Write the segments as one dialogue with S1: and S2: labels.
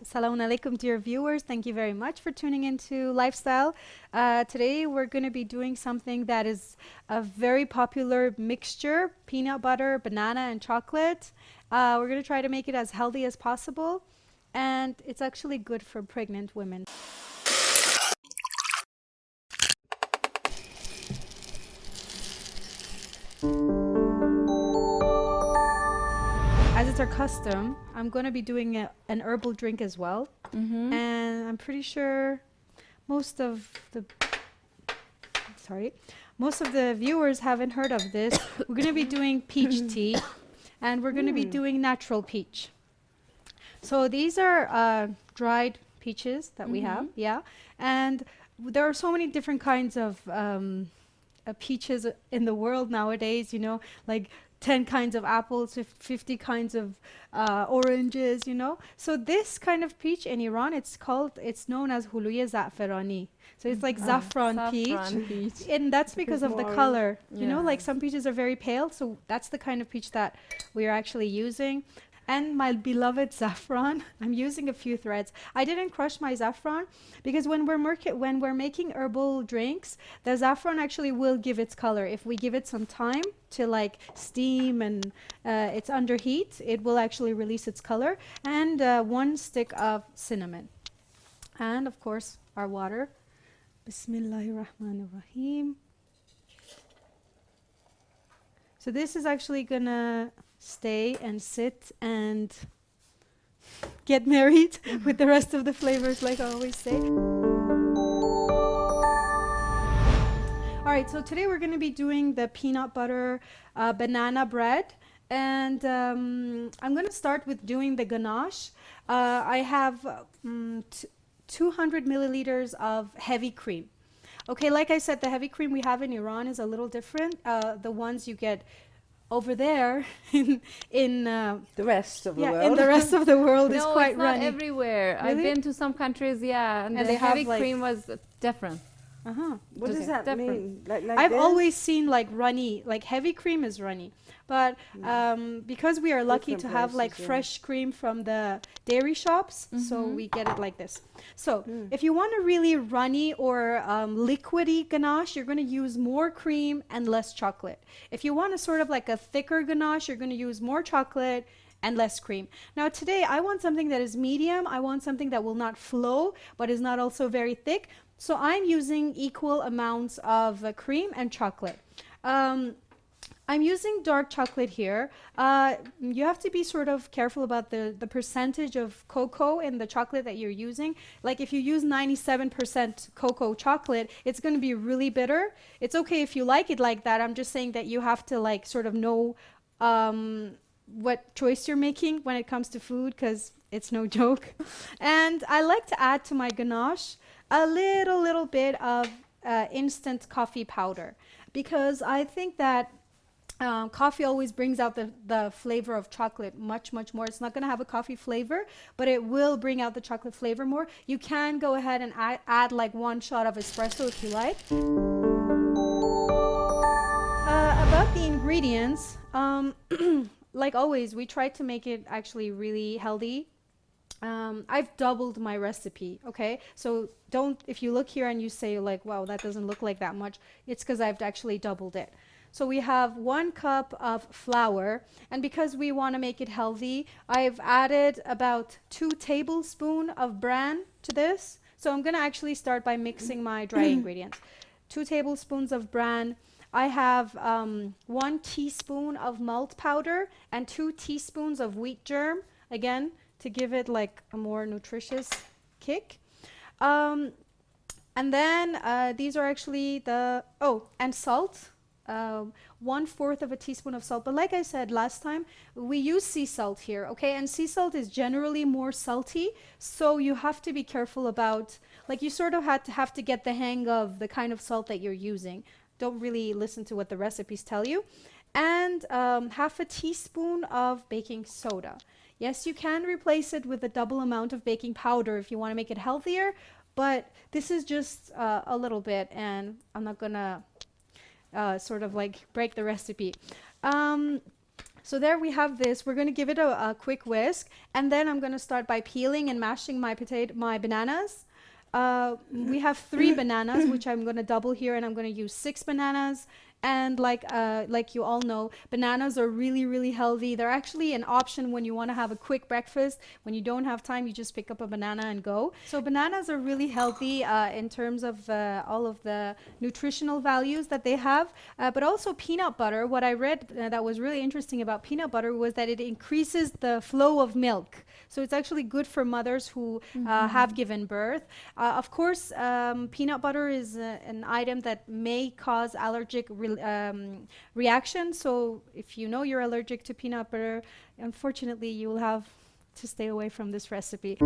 S1: Assalamu alaikum, dear viewers. Thank you very much for tuning into Lifestyle. Today we're going to be doing something that is a very popular mixture, peanut butter, banana, and chocolate. We're going to try to make it as healthy as possible, and it's actually good for pregnant women. As it's our custom, I'm going to be doing an herbal drink as well. And I'm pretty sure most of the most of the viewers haven't heard of this. We're going to be doing peach tea, and we're going to be doing natural peach. So these are dried peaches that we have, yeah. And there are so many different kinds of peaches in the world nowadays, you know, like 10 kinds of apples, 50 kinds of oranges, you know. So this kind of peach in Iran, it's known as huluye za'farani. So it's like saffron peach. And that's because of the color. You know, like some peaches are very pale, so that's the kind of peach that we are actually using. And my beloved saffron, I'm using a few threads. I didn't crush my saffron because when we're making herbal drinks, the saffron actually will give its color. If we give it some time to like steam and it's under heat, it will actually release its color. And 1 stick of cinnamon. And of course, our water. Bismillahirrahmanirrahim. So this is actually gonna stay and sit and get married with the rest of the flavors, like I always say. All right, so today we're going to be doing the peanut butter banana bread, and I'm going to start with doing the ganache. I have 200 milliliters of heavy cream. Okay, like I said, the heavy cream we have in Iran is a little different. The ones you get over there in
S2: the rest of the world.
S1: in the rest of the world is
S3: No,
S1: quite
S3: it's not
S1: runny.
S3: everywhere. I've
S1: Really?
S3: been to some countries, yeah, and
S1: And
S3: the
S1: they have,
S3: heavy
S1: like-
S3: cream was different.
S2: What
S3: Just
S2: does that
S3: different.
S2: mean? Like
S1: I've
S2: this?
S1: always seen like runny, like heavy cream is runny, but because we are lucky to
S2: Different
S1: have like
S2: places, yeah.
S1: fresh cream from the dairy shops, so we get it like this. So if you want a really runny or liquidy ganache, you're going to use more cream and less chocolate. If you want a sort of like a thicker ganache, you're going to use more chocolate and less cream. Now today I want something that is medium. I want something that will not flow but is not also very thick. So I'm using equal amounts of cream and chocolate. I'm using dark chocolate here. You have to be sort of careful about the percentage of cocoa in the chocolate that you're using. Like if you use 97% cocoa chocolate, it's going to be really bitter. It's okay if you like it like that. I'm just saying that you have to like sort of know what choice you're making when it comes to food, because it's no joke. And I like to add to my ganache a little bit of instant coffee powder, because I think that coffee always brings out the flavor of chocolate much more. It's not going to have a coffee flavor, but it will bring out the chocolate flavor more. You can go ahead and add like 1 shot of espresso if you like. About the ingredients, like always, we try to make it actually really healthy. I've doubled my recipe, okay? So if you look here and you say like, wow, that doesn't look like that much, it's because I've actually doubled it. So we have 1 cup of flour, and because we want to make it healthy, I've added about 2 tablespoons of bran to this. So I'm going to actually start by mixing my dry ingredients. 2 tablespoons of bran. I have 1 teaspoon of malt powder and 2 teaspoons of wheat germ, again, to give it like a more nutritious kick. And then these are actually and salt. 1/4 of a teaspoon of salt. But like I said last time, we use sea salt here, okay? And sea salt is generally more salty, so you have to be careful about, like, you sort of have to get the hang of the kind of salt that you're using. Don't really listen to what the recipes tell you. And 1/2 teaspoon of baking soda. Yes, you can replace it with a double amount of baking powder if you want to make it healthier, but this is just a little bit, and I'm not gonna sort of like break the recipe. So there we have this. We're going to give it a quick whisk, and then I'm going to start by peeling and mashing my bananas. We have 3 bananas, which I'm going to double here, and I'm going to use 6 bananas. And like you all know, bananas are really, really healthy. They're actually an option when you want to have a quick breakfast. When you don't have time, you just pick up a banana and go. So bananas are really healthy in terms of all of the nutritional values that they have. But also peanut butter. What I read that was really interesting about peanut butter was that it increases the flow of milk. So it's actually good for mothers who have given birth. Of course, peanut butter is an item that may cause allergic reaction. So if you know you're allergic to peanut butter, unfortunately, you will have to stay away from this recipe.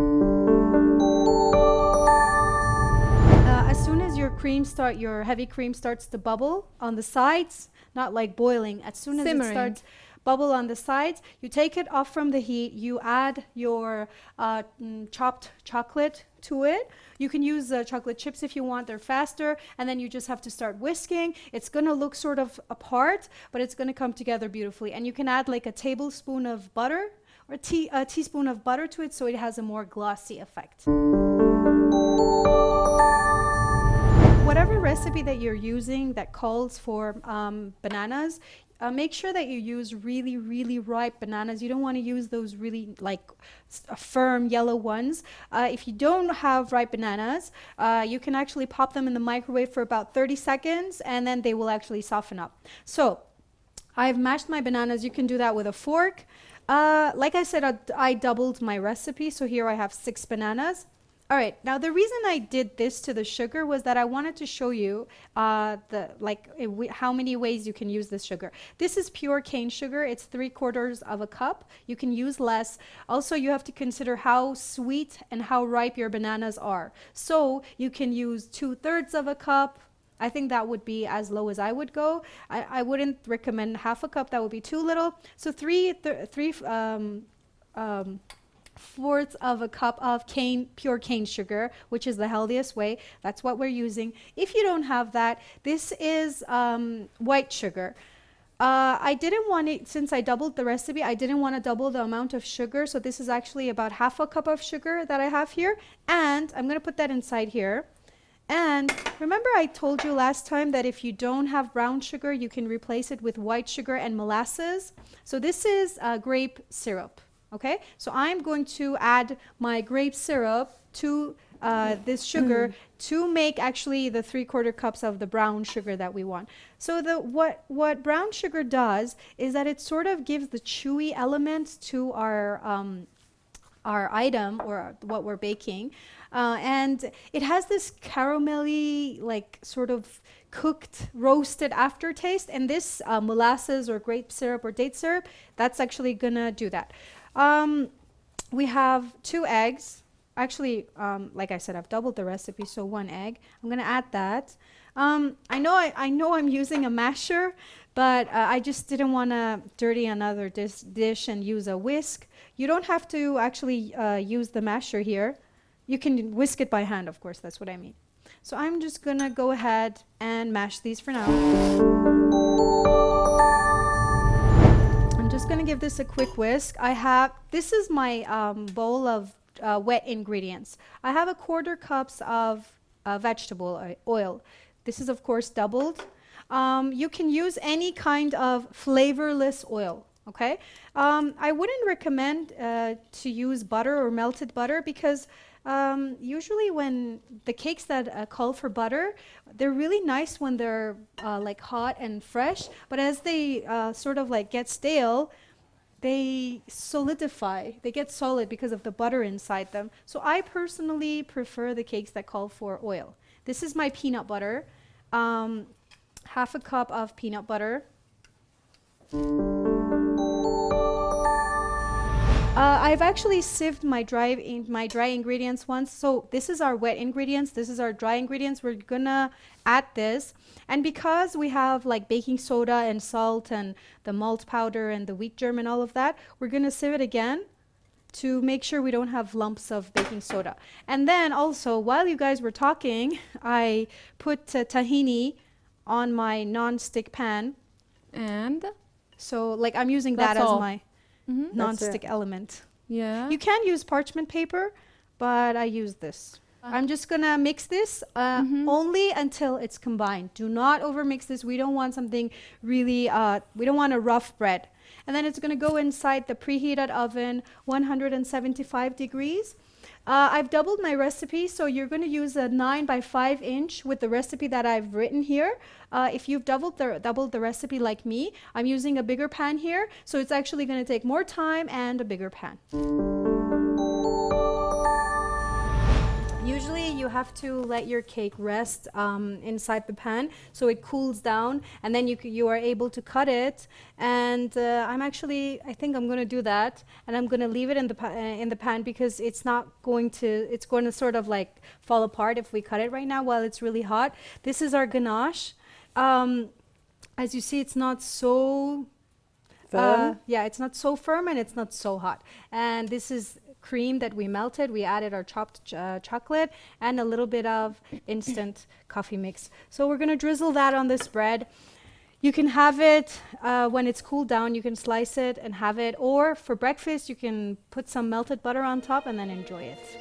S1: As soon as your heavy cream starts to bubble on the sides, not like boiling, as soon as
S3: Simmering.
S1: it starts bubble on the sides, you take it off from the heat, you add your chopped chocolate to it. You can use chocolate chips if you want, they're faster, and then you just have to start whisking. It's gonna look sort of apart, but it's gonna come together beautifully. And you can add like a tablespoon of butter or a teaspoon of butter to it so it has a more glossy effect. Whatever recipe that you're using that calls for bananas, make sure that you use really, really ripe bananas. You don't want to use those really firm yellow ones. If you don't have ripe bananas, you can actually pop them in the microwave for about 30 seconds and then they will actually soften up. So I've mashed my bananas. You can do that with a fork. Like I said, I doubled my recipe. So here I have 6 bananas. All right, now the reason I did this to the sugar was that I wanted to show you how many ways you can use this sugar. This is pure cane sugar. It's 3/4 of a cup. You can use less. Also, you have to consider how sweet and how ripe your bananas are. So you can use 2/3 of a cup. I think that would be as low as I would go. I wouldn't recommend half a cup. That would be too little. So 3/4 of a cup of pure cane sugar, which is the healthiest way. That's what we're using. If you don't have that, this is white sugar. I didn't want it, since I doubled the recipe, I didn't want to double the amount of sugar. So this is actually about half a cup of sugar that I have here. And I'm going to put that inside here. And remember I told you last time that if you don't have brown sugar, you can replace it with white sugar and molasses. So this is grape syrup. Okay, so I'm going to add my grape syrup to this sugar to make actually the 3/4 cups of the brown sugar that we want. So what brown sugar does is that it sort of gives the chewy element to our item or what we're baking, and it has this caramelly, like sort of cooked, roasted aftertaste. And this molasses or grape syrup or date syrup, that's actually gonna do that. We have 2 eggs. Actually, like I said, I've doubled the recipe, so 1 egg. I'm gonna add that. I know I'm using a masher, but I just didn't want to dirty another dish and use a whisk. You don't have to actually use the masher here. You can whisk it by hand, of course, that's what I mean. So I'm just gonna go ahead and mash these for now. Just going to give this a quick whisk. This is my bowl of wet ingredients. I have 1/4 cups of vegetable oil. This is of course doubled. You can use any kind of flavorless oil. Okay, I wouldn't recommend to use butter or melted butter because usually when the cakes that call for butter, they're really nice when they're like hot and fresh, but as they sort of like get stale, they solidify, they get solid because of the butter inside them. So I personally prefer the cakes that call for oil. This is my peanut butter, 1/2 cup of peanut butter. I've actually sieved my dry ingredients once. So this is our wet ingredients. This is our dry ingredients. We're gonna add this. And because we have like baking soda and salt and the malt powder and the wheat germ and all of that, we're gonna sieve it again to make sure we don't have lumps of baking soda. And then also, while you guys were talking, I put tahini on my non-stick pan.
S3: And
S1: So like I'm using that
S3: That's
S1: as
S3: all.
S1: my non-stick element.
S3: Yeah.
S1: You can use parchment paper, but I use this. I'm just gonna mix this only until it's combined. Do not overmix this. We don't want something really, we don't want a rough bread. And then it's gonna go inside the preheated oven, 175 degrees. I've doubled my recipe, so you're going to use a 9 by 5 inch with the recipe that I've written here. If you've doubled the recipe like me, I'm using a bigger pan here, so it's actually going to take more time and a bigger pan. Usually you have to let your cake rest inside the pan so it cools down, and then you are able to cut it. And I think I'm going to do that, and I'm going to leave it in the pan because it's going to sort of like fall apart if we cut it right now while it's really hot. This is our ganache. As you see, it's not so
S2: firm.
S1: it's not so firm and it's not so hot. And this is cream that we melted. We added our chopped chocolate and a little bit of instant coffee mix. So we're going to drizzle that on this bread. You can have it when it's cooled down. You can slice it and have it, or for breakfast you can put some melted butter on top and then enjoy it.